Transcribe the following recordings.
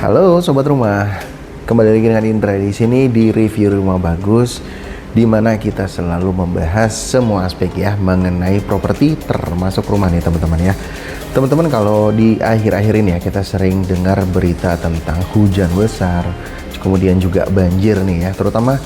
Halo sobat rumah, kembali lagi dengan Indra di sini di review rumah bagus, di mana kita selalu membahas semua aspek ya mengenai properti termasuk rumah nih teman-teman ya. Teman-teman, kalau di akhir-akhir ini ya kita sering dengar berita tentang hujan besar, kemudian juga banjir nih ya, terutama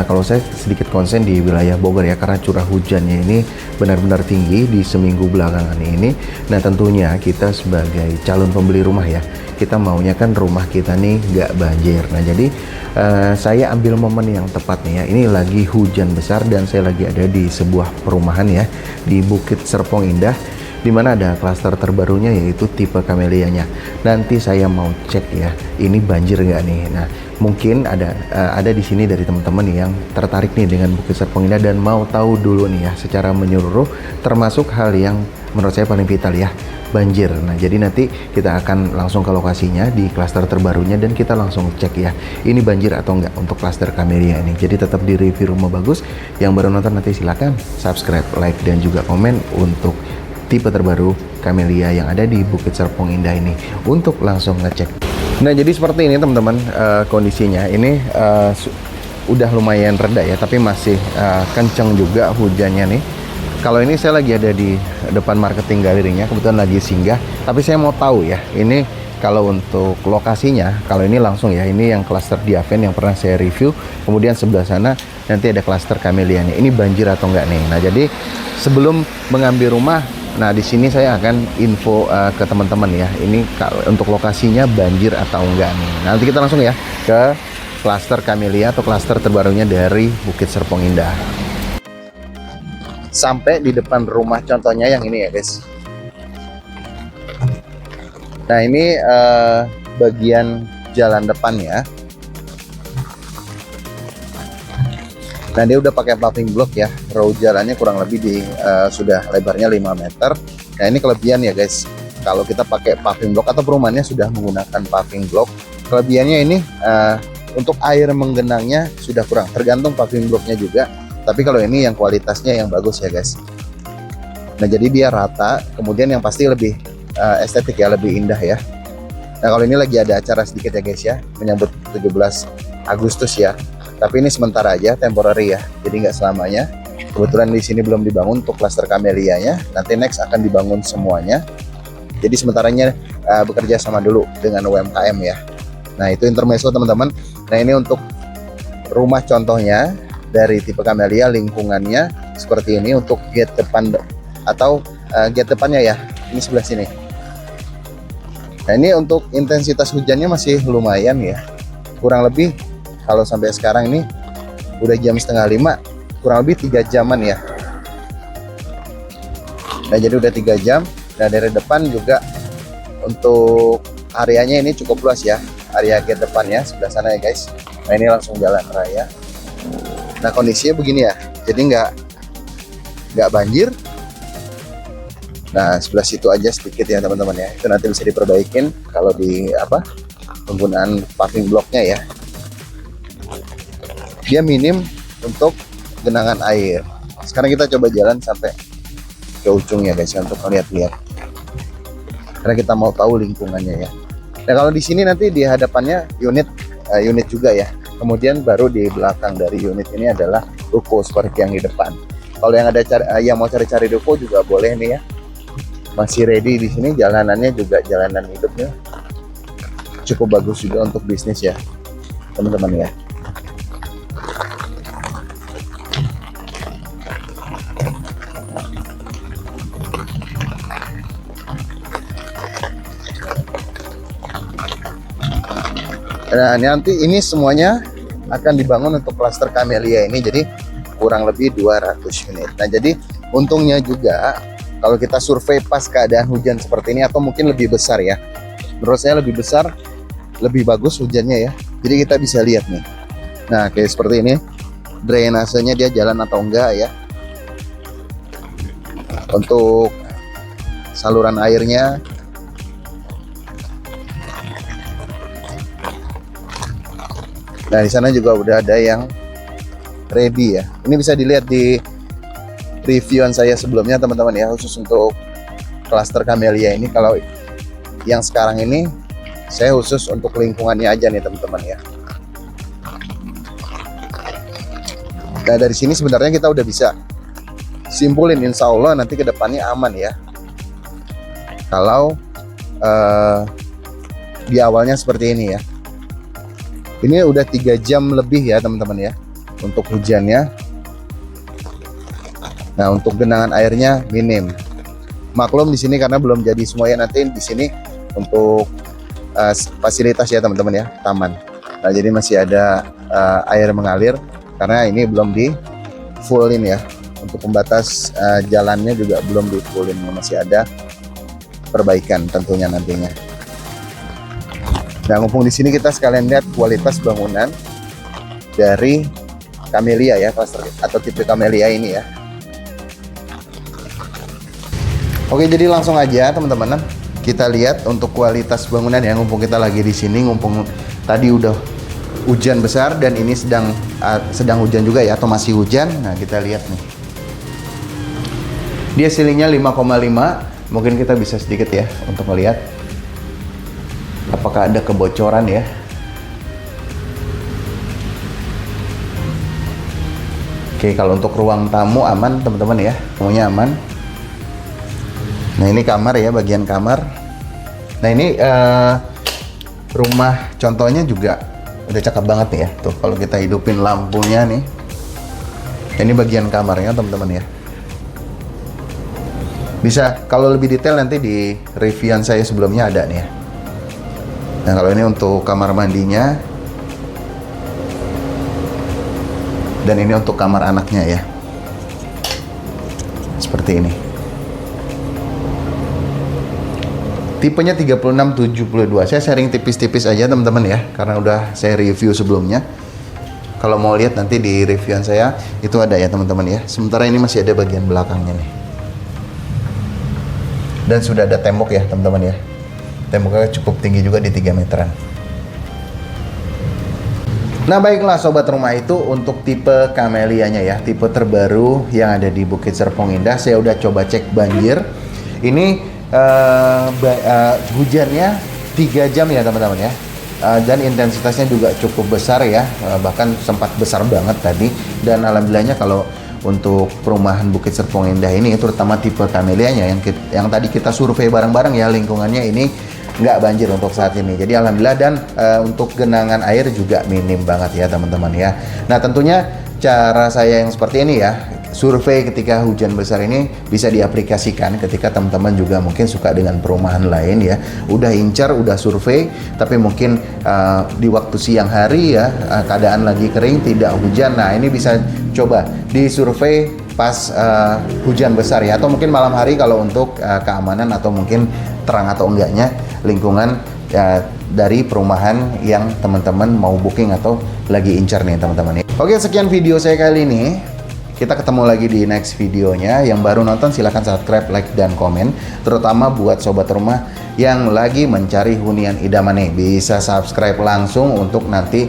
kalau saya sedikit konsen di wilayah Bogor ya, karena curah hujannya ini benar-benar tinggi di seminggu belakangan ini. Nah tentunya kita sebagai calon pembeli rumah ya, kita maunya kan rumah kita nih nggak banjir. Nah jadi saya ambil momen yang tepat nih ya, ini lagi hujan besar dan saya lagi ada di sebuah perumahan ya di Bukit Serpong Indah, di mana ada klaster terbarunya yaitu tipe kamelianya. Nanti saya mau cek ya, ini banjir nggak nih. Nah mungkin ada di sini dari teman-teman yang tertarik nih dengan Bukit Serpong Indah dan mau tahu dulu nih ya secara menyeluruh, termasuk hal yang menurut saya paling vital ya, banjir. Nah jadi nanti kita akan langsung ke lokasinya di klaster terbarunya dan kita langsung cek ya, ini banjir atau enggak untuk klaster Camellia ini. Jadi tetap di review rumah bagus. Yang baru nonton nanti silakan subscribe, like dan juga komen untuk tipe terbaru Camellia yang ada di Bukit Serpong Indah ini untuk langsung ngecek. Nah jadi seperti ini teman-teman, kondisinya ini udah lumayan reda ya, tapi masih kenceng juga hujannya nih. Kalau ini saya lagi ada di depan marketing galerinya, kebetulan lagi singgah, tapi saya mau tahu ya, ini kalau untuk lokasinya, kalau ini langsung ya, ini yang klaster Diaven yang pernah saya review, kemudian sebelah sana nanti ada klaster Camellia-nya, ini banjir atau enggak nih. Nah jadi sebelum mengambil rumah, nah di sini saya akan info ke teman-teman ya, ini untuk lokasinya banjir atau enggak nih. Nanti kita langsung ya ke klaster Camellia atau klaster terbarunya dari Bukit Serpong Indah. Sampai di depan rumah contohnya yang ini ya guys. Nah ini bagian jalan depan ya. Nah dia udah pakai paving block ya, road jalannya kurang lebih di sudah lebarnya 5 meter. Nah ini kelebihan ya guys, kalau kita pakai paving block atau perumahannya sudah menggunakan paving block, kelebihannya ini untuk air menggenangnya sudah kurang, tergantung paving blocknya juga. Tapi kalau ini yang kualitasnya yang bagus ya guys. Nah jadi dia rata, kemudian yang pasti lebih estetik ya, lebih indah ya. Nah kalau ini lagi ada acara sedikit ya guys ya, menyambut 17 Agustus ya. Tapi ini sementara aja, temporary ya, jadi nggak selamanya. Kebetulan di sini belum dibangun untuk klaster Camellia-nya, nanti next akan dibangun semuanya. Jadi sementaranya bekerja sama dulu dengan UMKM ya. Nah itu intermezzo teman-teman. Nah ini untuk rumah contohnya dari tipe Camellia, lingkungannya seperti ini. Untuk gate depan atau gate depannya ya, ini sebelah sini. Nah ini untuk intensitas hujannya masih lumayan ya, kurang lebih kalau sampai sekarang ini udah jam setengah 5, kurang lebih 3 jaman ya. Nah jadi udah 3 jam. Nah dari depan juga untuk areanya ini cukup luas ya, area gate depannya sebelah sana ya guys. Nah ini langsung jalan raya. Nah kondisinya begini ya, jadi nggak banjir. Nah sebelah situ aja sedikit ya teman-teman ya, itu nanti bisa diperbaikin kalau di penggunaan paving blocknya ya. Dia minim untuk genangan air. Sekarang kita coba jalan sampai ke ujungnya guys ya, untuk melihat-lihat, karena kita mau tahu lingkungannya ya. Nah kalau di sini nanti di hadapannya unit juga ya. Kemudian baru di belakang dari unit ini adalah ruko seperti yang di depan. Kalau yang ada yang mau cari-cari ruko juga boleh nih ya. Masih ready di sini, jalanannya juga jalanan hidupnya cukup bagus juga untuk bisnis ya, teman-teman ya. Nah nanti ini semuanya akan dibangun untuk klaster Camellia ini, jadi kurang lebih 200 unit. Nah jadi untungnya juga kalau kita survei pas keadaan hujan seperti ini, atau mungkin lebih besar ya, menurut saya lebih besar lebih bagus hujannya ya. Jadi kita bisa lihat nih, nah kayak seperti ini drainasenya dia jalan atau enggak ya, untuk saluran airnya. Nah di sana juga udah ada yang ready ya. Ini bisa dilihat di reviewan saya sebelumnya teman-teman ya, khusus untuk klaster Camellia ini. Kalau yang sekarang ini Saya khusus untuk lingkungannya aja nih teman-teman ya. Nah dari sini sebenarnya kita udah bisa simpulin, insya Allah nanti ke depannya aman ya. Kalau di awalnya seperti ini ya. Ini udah 3 jam lebih ya teman-teman ya untuk hujannya. Nah untuk genangan airnya minim. Maklum di sini karena belum jadi semuanya, nanti di sini untuk fasilitas ya teman-teman ya, taman. Nah jadi masih ada air mengalir karena ini belum di fullin ya. Untuk pembatas jalannya juga belum di fullin, masih ada perbaikan tentunya nantinya. Nah, mumpung di sini kita sekalian lihat kualitas bangunan dari Camellia ya, klaster atau tipe Camellia ini ya. Oke, jadi langsung aja teman-teman, kita lihat untuk kualitas bangunan ya. Mumpung kita lagi di sini, mumpung tadi udah hujan besar dan ini sedang hujan juga ya, atau masih hujan. Nah, kita lihat nih. Dia ceilingnya 5,5. Mungkin kita bisa sedikit ya untuk melihat apakah ada kebocoran ya. Oke, kalau untuk ruang tamu aman teman-teman ya, tamunya aman. Nah ini kamar ya, bagian kamar. Nah ini rumah contohnya juga udah cakep banget nih ya. Tuh kalau kita hidupin lampunya nih. Ini bagian kamarnya teman-teman ya. Bisa kalau lebih detail nanti di reviewan saya sebelumnya ada nih ya. Nah kalau ini untuk kamar mandinya, dan ini untuk kamar anaknya ya, seperti ini. Tipenya 3672. Saya sharing tipis-tipis aja teman-teman ya, karena udah saya review sebelumnya. Kalau mau lihat nanti di reviewan saya itu ada ya teman-teman ya. Sementara ini masih ada bagian belakangnya nih. Dan sudah ada tembok ya teman-teman ya. Temboknya cukup tinggi juga di 3 meteran. Nah baiklah sobat rumah, itu untuk tipe Camellia-nya ya, tipe terbaru yang ada di Bukit Serpong Indah. Saya udah coba cek banjir. Ini hujannya 3 jam ya teman-teman ya. Dan intensitasnya juga cukup besar ya, bahkan sempat besar banget tadi. Dan alhamdulillahnya kalau untuk perumahan Bukit Serpong Indah ini, terutama tipe Camellia-nya yang tadi kita survei bareng-bareng ya, lingkungannya ini nggak banjir untuk saat ini. Jadi alhamdulillah, dan untuk genangan air juga minim banget ya teman-teman ya. Nah tentunya cara saya yang seperti ini ya, survei ketika hujan besar ini bisa diaplikasikan ketika teman-teman juga mungkin suka dengan perumahan lain ya, udah incar, udah survei, tapi mungkin di waktu siang hari ya, keadaan lagi kering, tidak hujan. Nah ini bisa coba disurvei pas hujan besar ya, atau mungkin malam hari kalau untuk keamanan atau mungkin terang atau enggaknya lingkungan ya, dari perumahan yang teman-teman mau booking atau lagi incar nih teman-teman. Oke, sekian video saya kali ini. Kita ketemu lagi di next videonya. Yang baru nonton silahkan subscribe, like, dan komen. Terutama buat sobat rumah yang lagi mencari hunian idaman nih, bisa subscribe langsung untuk nanti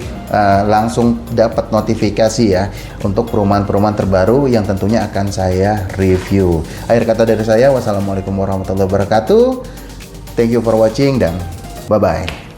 langsung dapat notifikasi ya untuk perumahan-perumahan terbaru yang tentunya akan saya review. Akhir kata dari saya, wassalamualaikum warahmatullahi wabarakatuh. Thank you for watching dan bye-bye.